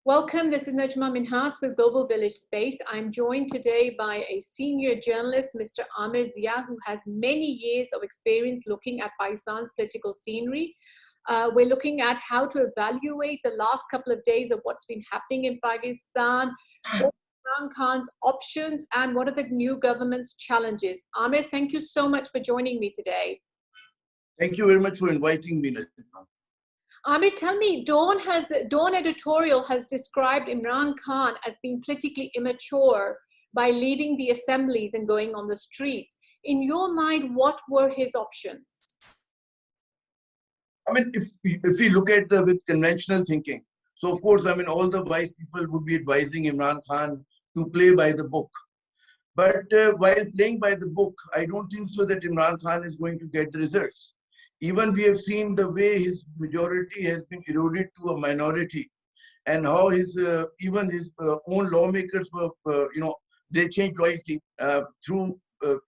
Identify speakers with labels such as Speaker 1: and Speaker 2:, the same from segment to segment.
Speaker 1: Welcome. This is Najma Minhas with Global Village Space. I'm joined today by a senior journalist, Mr. Amir Zia, who has many years of experience looking at Pakistan's political scenery. We're looking at how to evaluate the last couple of days of what's been happening in Pakistan, Imran Khan's options, and what are the new government's challenges. Amir, thank you so much for joining me today.
Speaker 2: Thank you very much for inviting me, Najma.
Speaker 1: Amir, tell me, Dawn editorial has described Imran Khan as being politically immature by leaving the assemblies and going on the streets. In your mind, what were his options?
Speaker 2: I mean, if we look at with conventional thinking, so of course, I mean, all the wise people would be advising Imran Khan to play by the book. But while playing by the book, I don't think so that Imran Khan is going to get the results. Even we have seen the way his majority has been eroded to a minority, and how his even his own lawmakers were, they changed loyalty through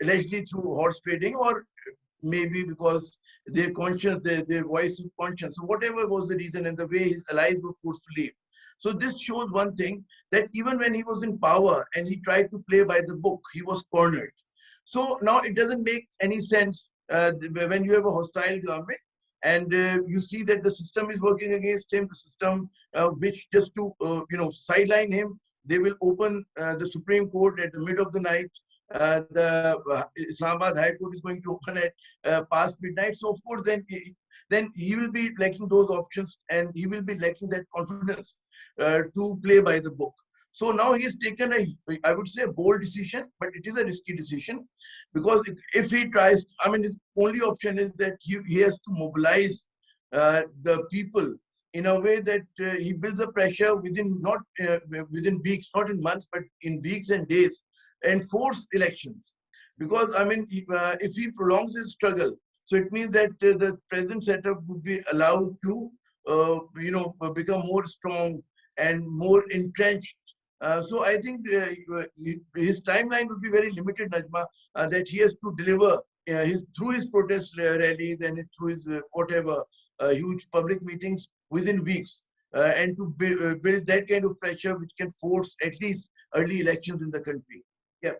Speaker 2: allegedly through horse trading, or maybe because their conscience, their voice of conscience. So whatever was the reason, and the way his allies were forced to leave. So this shows one thing, that even when he was in power and he tried to play by the book, he was cornered. So now it doesn't make any sense when you have a hostile government and you see that the system is working against him, the system which just to sideline him, they will open the Supreme Court at the mid of the night. The Islamabad High Court is going to open at past midnight. So of course then he will be lacking those options, and he will be lacking that confidence to play by the book. So now he has taken I would say, a bold decision, but it is a risky decision, because if he tries, I mean, his only option is that he has to mobilize the people in a way that he builds the pressure within, not within weeks, not in months, but in weeks and days, and force elections. Because I mean, if he prolongs his struggle, so it means that the present setup would be allowed to, become more strong and more entrenched. So I think his timeline would be very limited, Najma, that he has to deliver through his protest rallies and through his whatever huge public meetings within weeks, and to build that kind of pressure which can force at least early elections in the country. Yeah.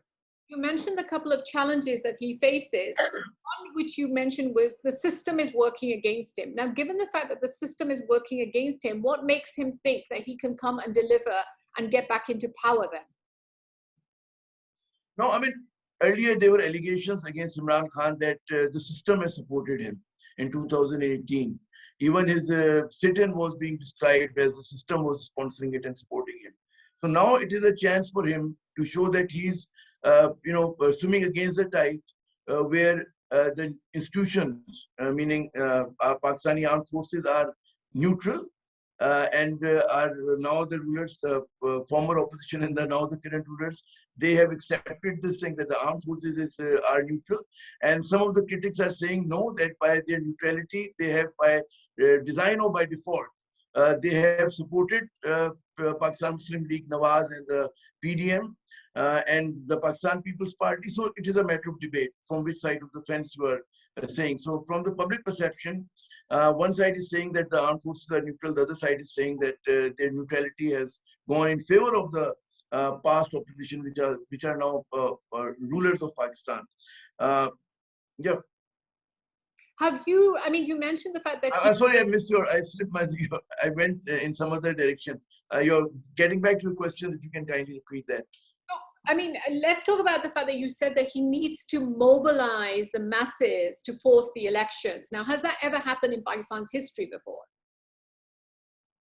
Speaker 1: You mentioned a couple of challenges that he faces. One which you mentioned was the system is working against him. Now, given the fact that the system is working against him, what makes him think that he can come and deliver and get back into power then?
Speaker 2: No, I mean, earlier there were allegations against Imran Khan that the system has supported him in 2018. Even his sit-in was being described as the system was sponsoring it and supporting him. So now it is a chance for him to show that he's, swimming against the tide, where the institutions, meaning our Pakistani armed forces, are neutral, and are now the rulers, former opposition and now the current rulers, they have accepted this thing that the armed forces are neutral. And some of the critics are saying no, that by their neutrality, they have by design or by default, they have supported Pakistan Muslim League Nawaz and the PDM and the Pakistan People's Party. So it is a matter of debate from which side of the fence you are saying. So from the public perception, one side is saying that the armed forces are neutral, the other side is saying that their neutrality has gone in favor of the past opposition, which are now rulers of Pakistan. Yeah.
Speaker 1: Have you, I mean, you mentioned the fact that...
Speaker 2: sorry, I slipped my, I went in some other direction. You're getting back to your question, if you can kindly repeat that.
Speaker 1: I mean, let's talk about the fact that you said that he needs to mobilize the masses to force the elections. Now, has that ever happened in Pakistan's history before?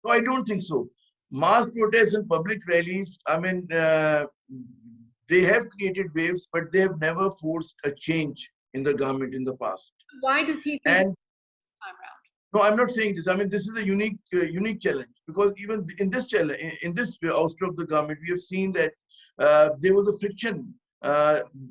Speaker 2: No, I don't think so. Mass protests and public rallies, I mean, they have created waves, but they have never forced a change in the government in the past.
Speaker 1: Why does he think this time around?
Speaker 2: No, I'm not saying this. I mean, this is a unique challenge, because even in this challenge, in this ouster of the government, we have seen that there was a friction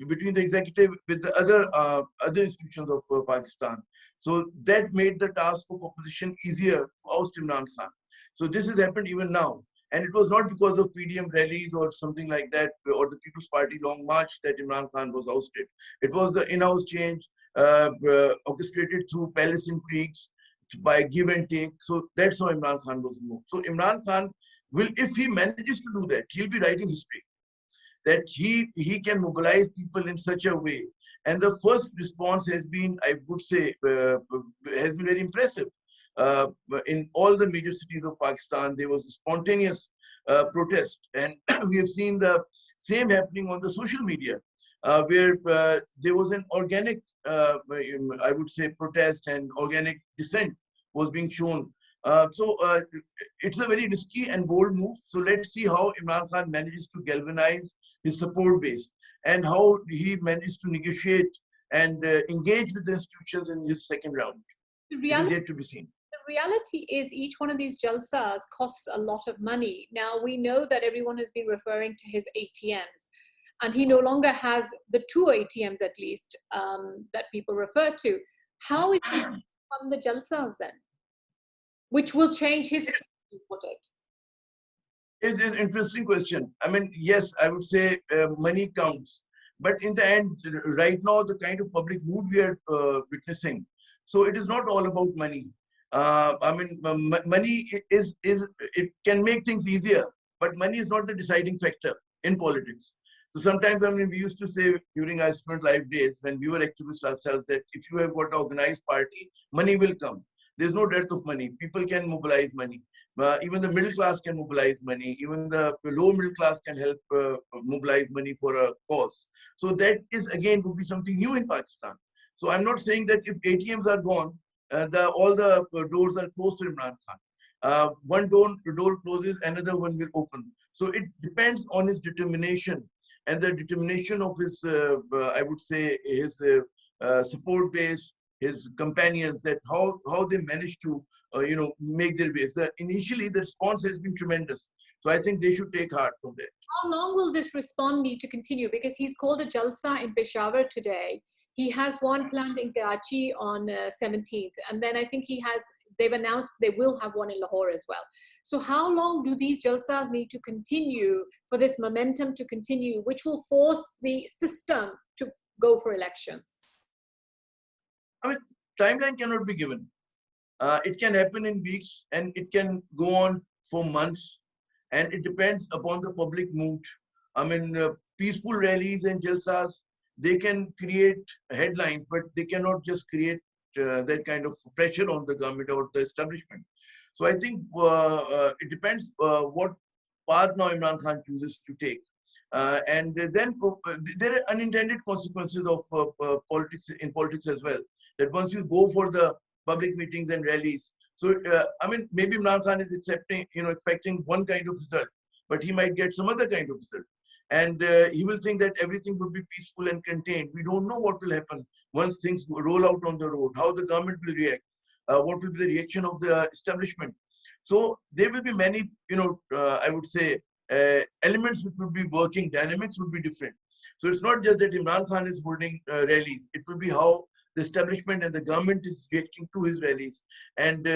Speaker 2: between the executive with the other institutions of Pakistan. So that made the task of opposition easier to oust Imran Khan. So this has happened even now. And it was not because of PDM rallies or something like that, or the People's Party Long March, that Imran Khan was ousted. It was the in-house change orchestrated through palace intrigues, by give and take. So that's how Imran Khan was moved. So Imran Khan if he manages to do that, he'll be writing history. That he can mobilize people in such a way. And the first response has been, I would say, has been very impressive. In all the major cities of Pakistan, there was a spontaneous protest. And we have seen the same happening on the social media, where there was an organic, I would say, protest and organic dissent was being shown. So it's a very risky and bold move. So let's see how Imran Khan manages to galvanize his support base and how he manages to negotiate and engage with the institutions in his second round. It is yet to be seen.
Speaker 1: The reality is each one of these jalsas costs a lot of money. Now, we know that everyone has been referring to his ATMs, and he no longer has the 2 ATMs at least that people refer to. How is he on the jalsas then? Which will change history, you put it.
Speaker 2: It's an interesting question. I mean, yes, I would say money counts. But in the end, right now, the kind of public mood we are witnessing, so it is not all about money. I mean, money it can make things easier, but money is not the deciding factor in politics. So sometimes, I mean, we used to say during our student life days when we were activists ourselves that if you have got an organized party, money will come. There's no dearth of money. People can mobilize money. Even the middle class can mobilize money. Even the low middle class can help mobilize money for a cause. So that is, again, would be something new in Pakistan. So I'm not saying that if ATMs are gone, all the doors are closed to Imran Khan. One door closes, another one will open. So it depends on his determination and the determination of his, I would say, his support base, his companions, that how they manage to make their way. Initially, the response has been tremendous. So I think they should take heart from that.
Speaker 1: How long will this response need to continue? Because he's called a Jalsa in Peshawar today. He has one planned in Karachi on 17th. And then I think they've announced they will have one in Lahore as well. So how long do these Jalsas need to continue for this momentum to continue, which will force the system to go for elections?
Speaker 2: I mean, timeline cannot be given. It can happen in weeks and it can go on for months, and it depends upon the public mood. I mean, peaceful rallies and jalsas, they can create headlines, but they cannot just create that kind of pressure on the government or the establishment. So I think it depends what path now Imran Khan chooses to take. And then there are unintended consequences of politics as well. That once you go for the public meetings and rallies, so I mean, maybe Imran Khan is expecting one kind of result, but he might get some other kind of result, and he will think that everything will be peaceful and contained. We don't know what will happen once things roll out on the road, how the government will react, what will be the reaction of the establishment. So there will be many, I would say, elements which will be working, dynamics will be different. So it's not just that Imran Khan is holding rallies, it will be how the establishment and the government is reacting to his rallies, and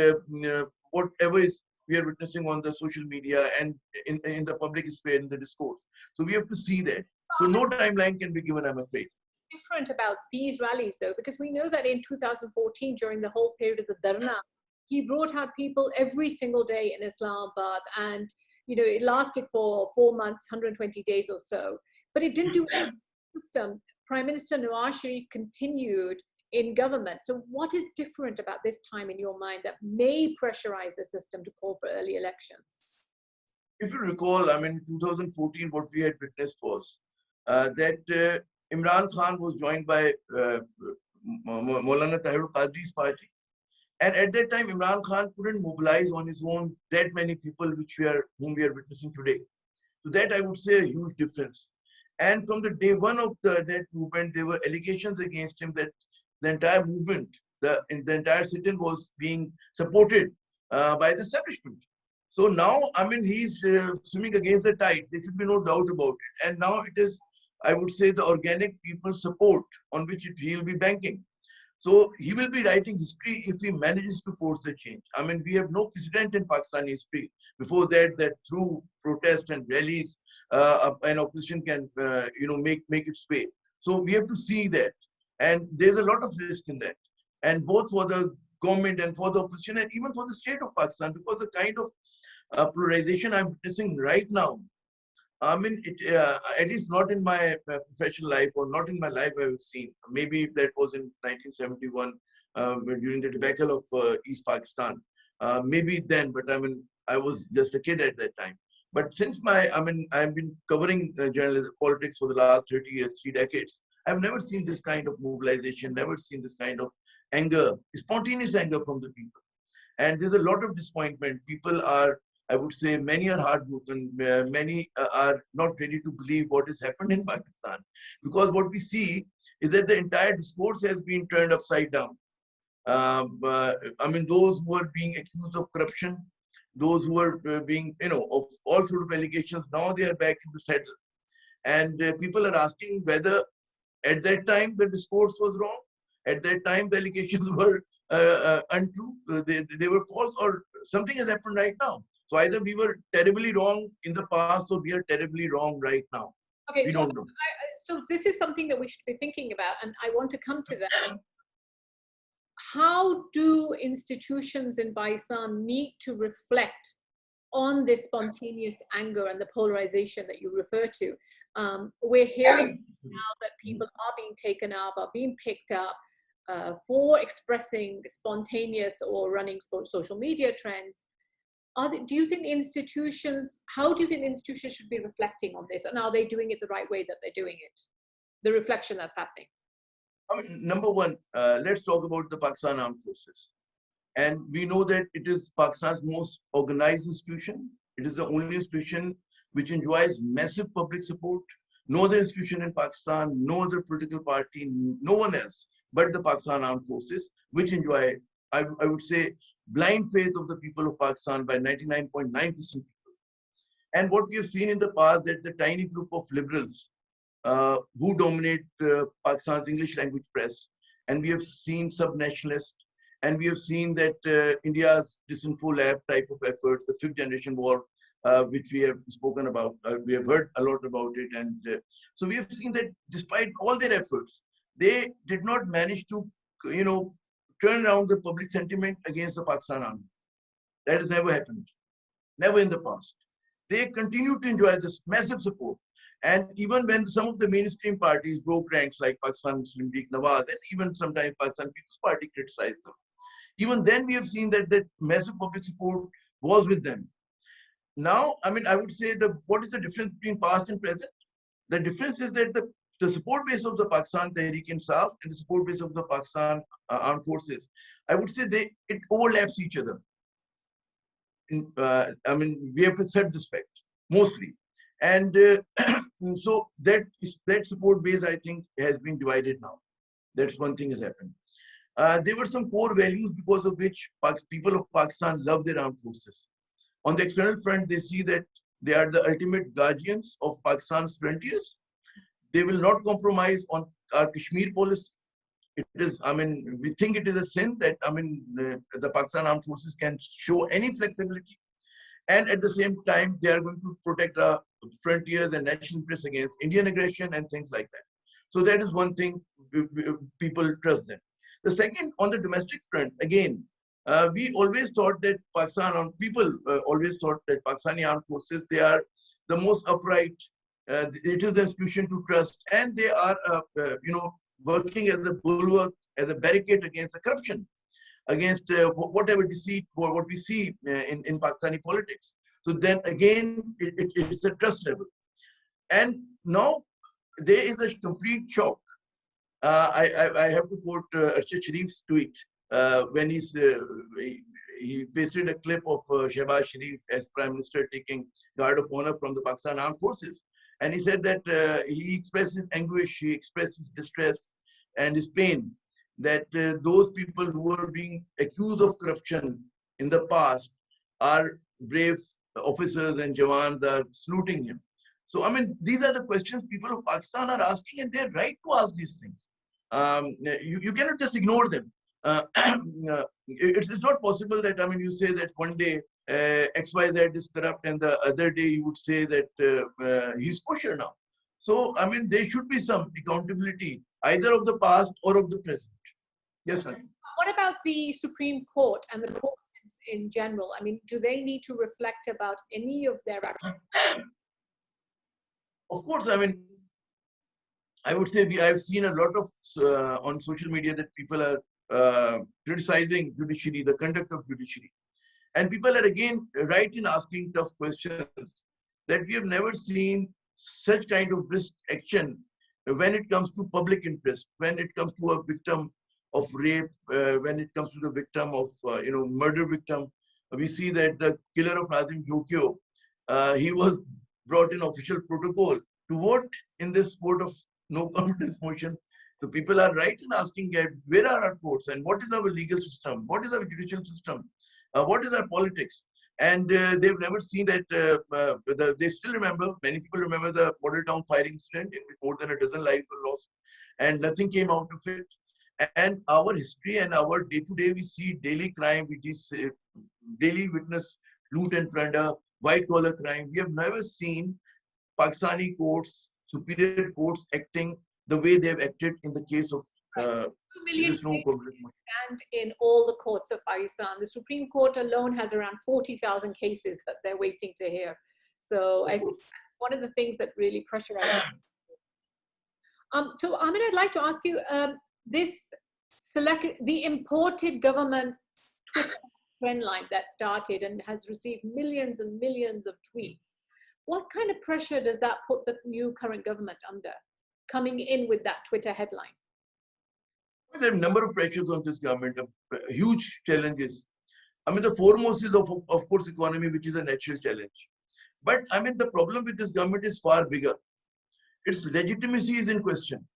Speaker 2: whatever we are witnessing on the social media and in the public sphere, in the discourse. So we have to see that. So no timeline can be given, I'm afraid.
Speaker 1: Different about these rallies though, because we know that in 2014, during the whole period of the Dharna, he brought out people every single day in Islamabad, and it lasted for 4 months, 120 days or so, but it didn't do any system. Prime Minister Nawaz Sharif continued in government. So what is different about this time in your mind that may pressurize the system to call for early elections?
Speaker 2: If you recall, I mean, 2014, what we had witnessed was that Imran Khan was joined by Maulana Tahir Qadri's party. And at that time, Imran Khan couldn't mobilize on his own that many people whom we are witnessing today. So that, I would say, a huge difference. And from the day one of that movement, there were allegations against him that the entire movement, the entire sit-in was being supported by the establishment. So now, I mean, he's swimming against the tide. There should be no doubt about it. And now it is, I would say, the organic people's support on which he will be banking. So he will be writing history if he manages to force a change. I mean, we have no precedent in Pakistani history before that through protest and rallies, an opposition can, make its way. So we have to see that. And there's a lot of risk in that. And both for the government and for the opposition and even for the state of Pakistan, because the kind of polarization I'm witnessing right now, I mean, at least not in my professional life or not in my life I've seen. Maybe that was in 1971 during the debacle of East Pakistan. Maybe then, but I mean, I was just a kid at that time. But since I've been covering journalism, politics for the last 30 years, 3 decades. I've never seen this kind of mobilization, never seen this kind of anger, spontaneous anger from the people. And there's a lot of disappointment. People are, I would say, many are heartbroken. Many are not ready to believe what has happened in Pakistan. Because what we see is that the entire discourse has been turned upside down. I mean, those who are being accused of corruption, those who are being, of all sort of allegations, now they are back in the saddle. And people are asking whether at that time the discourse was wrong, at that time the allegations were untrue, they were false, or something has happened right now. So either we were terribly wrong in the past or we are terribly wrong right now.
Speaker 1: Okay,
Speaker 2: we don't know.
Speaker 1: So this is something that we should be thinking about, and I want to come to that. How do institutions in Pakistan need to reflect on this spontaneous anger and the polarization that you refer to? We're hearing now that people are being taken up, are being picked up for expressing spontaneous or running social media trends. Do you think the institutions, how do you think the institutions should be reflecting on this? And are they doing it the right way that they're doing it? The reflection that's happening.
Speaker 2: I mean, number one, let's talk about the Pakistan Armed Forces. And we know that it is Pakistan's most organized institution. It is the only institution which enjoys massive public support. No other institution in Pakistan, no other political party, no one else but the Pakistan Armed Forces, which enjoy, I would say, blind faith of the people of Pakistan by 99.9% people. And what we have seen in the past, that the tiny group of liberals who dominate Pakistan's English language press, and we have seen sub-nationalists, and we have seen that India's disinfo lab type of efforts, the fifth generation war, which we have spoken about, we have heard a lot about it. And so we have seen that despite all their efforts, they did not manage to, turn around the public sentiment against the Pakistan army. That has never happened, never in the past. They continue to enjoy this massive support. And even when some of the mainstream parties broke ranks, like Pakistan Muslim League Nawaz, and even sometimes Pakistan People's Party criticized them, even then we have seen that that massive public support was with them. Now, I mean, I would say what is the difference between past and present? The difference is that the support base of the Pakistan Tehreek-e-Insaf and the support base of the Pakistan Armed Forces, I would say it overlaps each other. I mean, we have to accept this fact, mostly. And so that support base, I think, has been divided now. That's one thing has happened. There were some core values because of which people of Pakistan love their armed forces. On the external front, they see that they are the ultimate guardians of Pakistan's frontiers. They will not compromise on our Kashmir policy. It is, I mean, we think it is a sin that, I mean, the Pakistan Armed Forces can show any flexibility. And at the same time, they are going to protect our frontiers and national interests against Indian aggression and things like that. So that is one thing people trust them. The second, on the domestic front, again, we always thought that people always thought that Pakistani armed forces, they are the most upright. It is an institution to trust, and they are, working as a bulwark, as a barricade against the corruption, against whatever deceit or what we see in Pakistani politics. So then again, it's a trust level. And now there is a complete shock. I have to quote Shahbaz Sharif's tweet when he pasted a clip of Shahbaz Sharif as Prime Minister taking guard of honor from the Pakistan Armed Forces. And he said that he expressed his anguish, he expressed his distress and his pain that those people who are being accused of corruption in the past are brave officers and jawans are saluting him. So, I mean, these are the questions people of Pakistan are asking, and they're right to ask these things. You cannot just ignore them. It's not possible that, I mean, you say that one day XYZ is corrupt and the other day you would say that he's kosher now. So, I mean, there should be some accountability either of the past or of the present. Yes, sir.
Speaker 1: What about the Supreme Court and the courts governments in general? I mean, do they need to reflect about any of their actions?
Speaker 2: Of course, I mean, I would say I've seen a lot of on social media that people are criticizing judiciary, the conduct of judiciary. And people are again right in asking tough questions that we have never seen such kind of risk action when it comes to public interest, when it comes to a victim of rape, when it comes to the victim of murder victim. We see that the killer of Nazim Jokio, he was brought in official protocol to vote in this vote of no confidence motion. So people are right in asking where are our courts and what is our legal system, what is our judicial system, what is our politics. And they've never seen that. They still remember, many people remember the Model Town firing incident in which more than a dozen lives were lost and nothing came out of it. And our history and our day-to-day, we see daily crime, daily witness loot and plunder, white-collar crime. We have never seen Pakistani courts, superior courts acting the way they've acted in the case of
Speaker 1: 2 million
Speaker 2: no confidence motion.
Speaker 1: And in all the courts of Pakistan. The Supreme Court alone has around 40,000 cases that they're waiting to hear. So I think that's one of the things that really pressurizes. So Amir, I'd like to ask you, the imported government Twitter trend line that started and has received millions and millions of tweets. What kind of pressure does that put the new current government under, coming in with that Twitter headline?
Speaker 2: There are a number of pressures on this government, huge challenges. I mean, the foremost is, of course, economy, which is a natural challenge. But I mean, the problem with this government is far bigger. Its legitimacy is in question.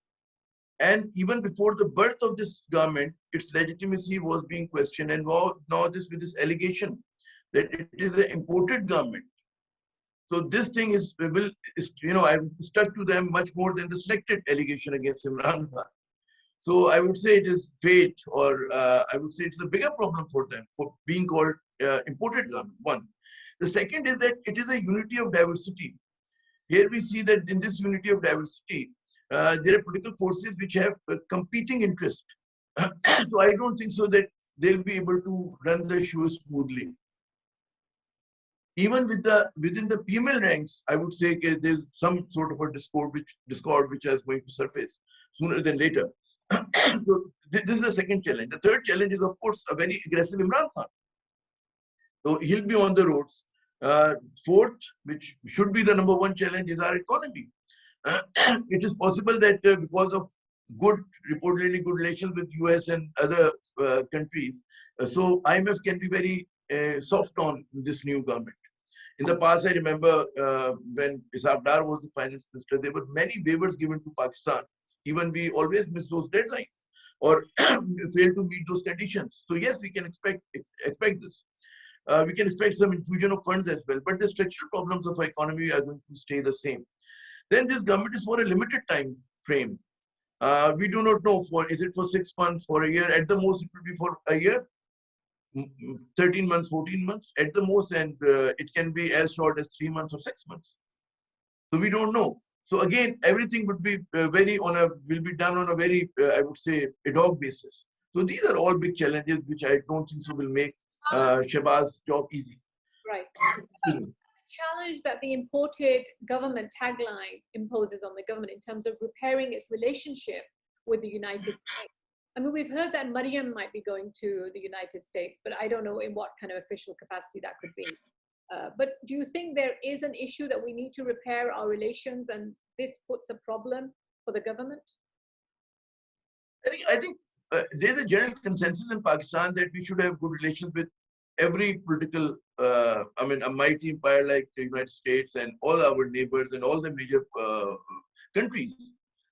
Speaker 2: And even before the birth of this government, its legitimacy was being questioned. And now with this allegation that it is an imported government. So this thing I'm stuck to them much more than the selected allegation against Imran Khan. So I would say it is fate, or I would say it's a bigger problem for them for being called imported government. One. The second is that it is a unity of diversity. Here we see that in this unity of diversity, there are political forces which have competing interests. So I don't think so that they'll be able to run the show smoothly. Even within the PML ranks, I would say there's some sort of a discord which is going to surface sooner than later. So this is the second challenge. The third challenge is, of course, a very aggressive Imran Khan. So he'll be on the roads. Fourth, which should be the number one challenge, is our economy. It is possible that because of reportedly good relations with US and other countries, so IMF can be very soft on this new government. In the past, I remember when Ishaq Dar was the finance minister, there were many waivers given to Pakistan. Even we always miss those deadlines or fail to meet those conditions. So yes, we can expect this. We can expect some infusion of funds as well, but the structural problems of our economy are going to stay the same. Then this government is for a limited time frame. We do not know is it for 6 months, for a year? At the most, it will be for a year, 13 months, 14 months at the most, and it can be as short as 3 months or 6 months. So we don't know. So again, everything would be will be done on a very, I would say, ad hoc basis. So these are all big challenges which I don't think so will make Shahbaz's job easy.
Speaker 1: Right. The challenge that the imported government tagline imposes on the government in terms of repairing its relationship with the United States. I mean, we've heard that Mariam might be going to the United States, but I don't know in what kind of official capacity that could be. But do you think there is an issue that we need to repair our relations and this puts a problem for the government?
Speaker 2: I think there's a general consensus in Pakistan that we should have good relations with every political, a mighty empire like the United States and all our neighbors and all the major countries.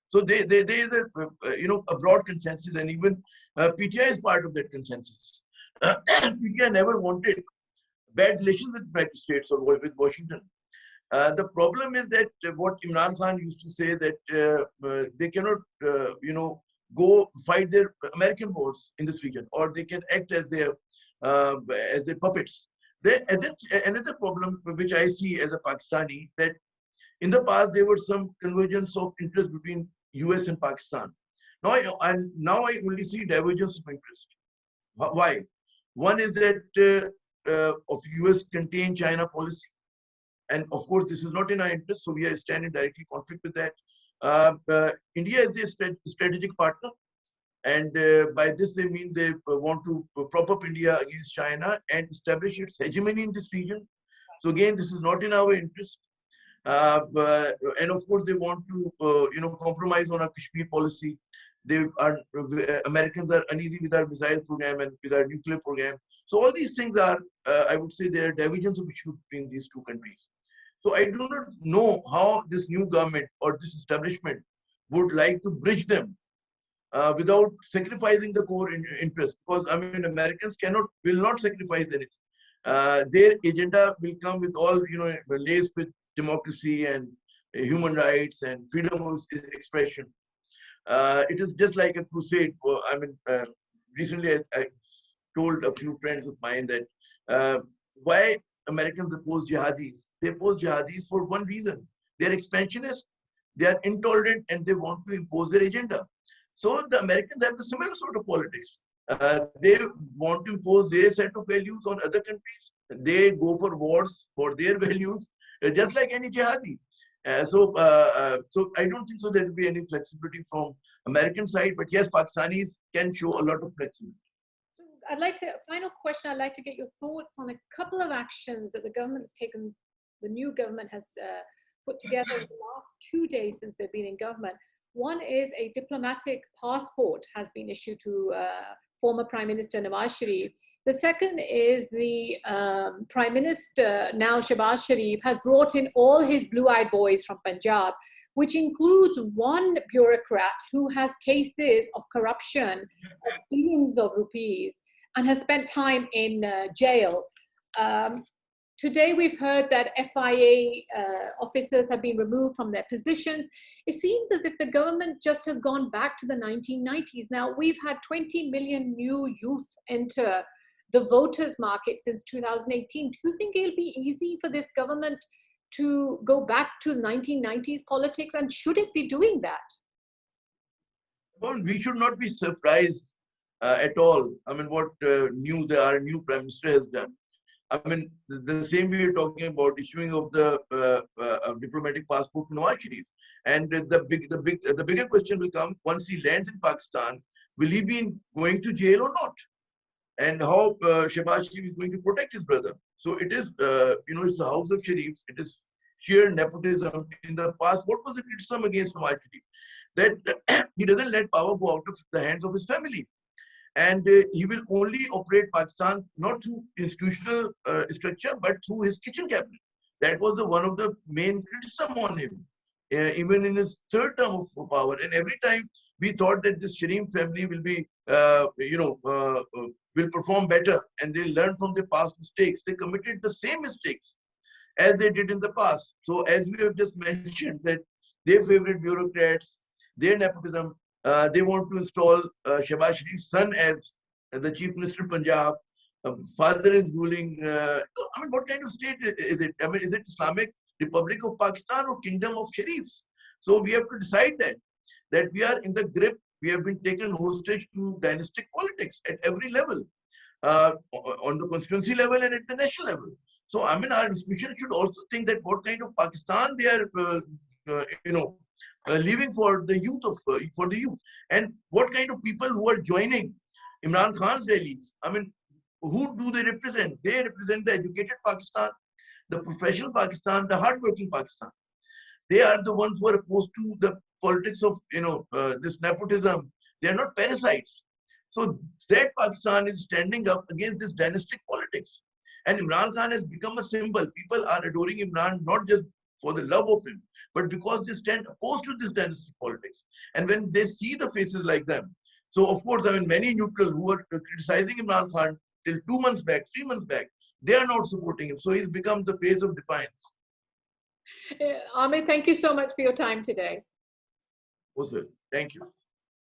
Speaker 2: So there is a broad consensus, and even PTI is part of that consensus. PTI never wanted bad relations with the United States or with Washington. The problem is that what Imran Khan used to say that they cannot, go fight their American wars in this region, or they can act as their puppets. Another problem which I see as a Pakistani, that in the past there was some convergence of interest between US and Pakistan. Now I only see divergence of interest. Why? One is that of US contain China policy. And of course, this is not in our interest, so we are standing directly conflict with that. India is a strategic partner, and by this they mean they want to prop up India against China and establish its hegemony in this region. So again, this is not in our interest. And of course, they want to compromise on our Kashmir policy. They are Americans are uneasy with our missile program and with our nuclear program. So all these things are, I would say, there are divergence of issues between these two countries. So I do not know how this new government or this establishment would like to bridge them without sacrificing the core interest. Because I mean, Americans will not sacrifice anything. Their agenda will come with all laced with democracy and human rights and freedom of expression. It is just like a crusade. I mean, recently I told a few friends of mine that why Americans oppose jihadis. They oppose jihadis for one reason. They're expansionist, they are intolerant, and they want to impose their agenda. So the Americans have the similar sort of politics. They want to impose their set of values on other countries. They go for wars for their values, just like any jihadi. So I don't think so there will be any flexibility from American side, but yes, Pakistanis can show a lot of flexibility.
Speaker 1: So I'd like to, final question, I'd like to get your thoughts on a couple of actions that the government's taken, the new government has put together in the last 2 days since they've been in government. One is a diplomatic passport has been issued to former Prime Minister Nawaz Sharif. The second is the Prime Minister, now Shahbaz Sharif, has brought in all his blue-eyed boys from Punjab, which includes one bureaucrat who has cases of corruption of billions of rupees and has spent time in jail. Today we've heard that FIA officers have been removed from their positions. It seems as if the government just has gone back to the 1990s. Now, we've had 20 million new youth enter the voters market since 2018. Do you think it'll be easy for this government to go back to 1990s politics, and should it be doing that?
Speaker 2: Well, we should not be surprised at all. I mean, what our new Prime Minister has done. I mean, the same way you're talking about issuing of the diplomatic passport to Nawaz Sharif. And the bigger question will come once he lands in Pakistan, will he be going to jail or not? And how Shahbaz Sharif is going to protect his brother. So it is, it's the house of Sharifs. It is sheer nepotism. In the past, what was the criticism against Nawaz Sharif? That he doesn't let power go out of the hands of his family. And he will only operate Pakistan not through institutional structure, but through his kitchen cabinet. That was one of the main criticism on him, even in his third term of power. And every time we thought that this Sharif family will be, will perform better and they'll learn from their past mistakes. They committed the same mistakes as they did in the past. So as we have just mentioned, that their favorite bureaucrats, their nepotism, they want to install Shahbaz Sharif's son as the Chief Minister of Punjab. Father is ruling. I mean, what kind of state is it? I mean, is it Islamic Republic of Pakistan or Kingdom of Sharifs? So we have to decide that we are in the grip. We have been taken hostage to dynastic politics at every level, on the constituency level and at the national level. So I mean, our institution should also think that what kind of Pakistan they are, leaving for the youth, and what kind of people who are joining Imran Khan's rallies. I mean, who do they represent? They represent the educated Pakistan, the professional Pakistan, the hardworking Pakistan. They are the ones who are opposed to the politics of this nepotism. They are not parasites. So that Pakistan is standing up against this dynastic politics. And Imran Khan has become a symbol. People are adoring Imran not just for the love of him, but because they stand opposed to this dynastic politics. And when they see the faces like them, so of course, I mean, many neutral who are criticizing Imran Khan till 2 months back, 3 months back, they are not supporting him. So he's become the face of defiance.
Speaker 1: Amir, thank you so much for your time today.
Speaker 2: Oh, sir. Thank you.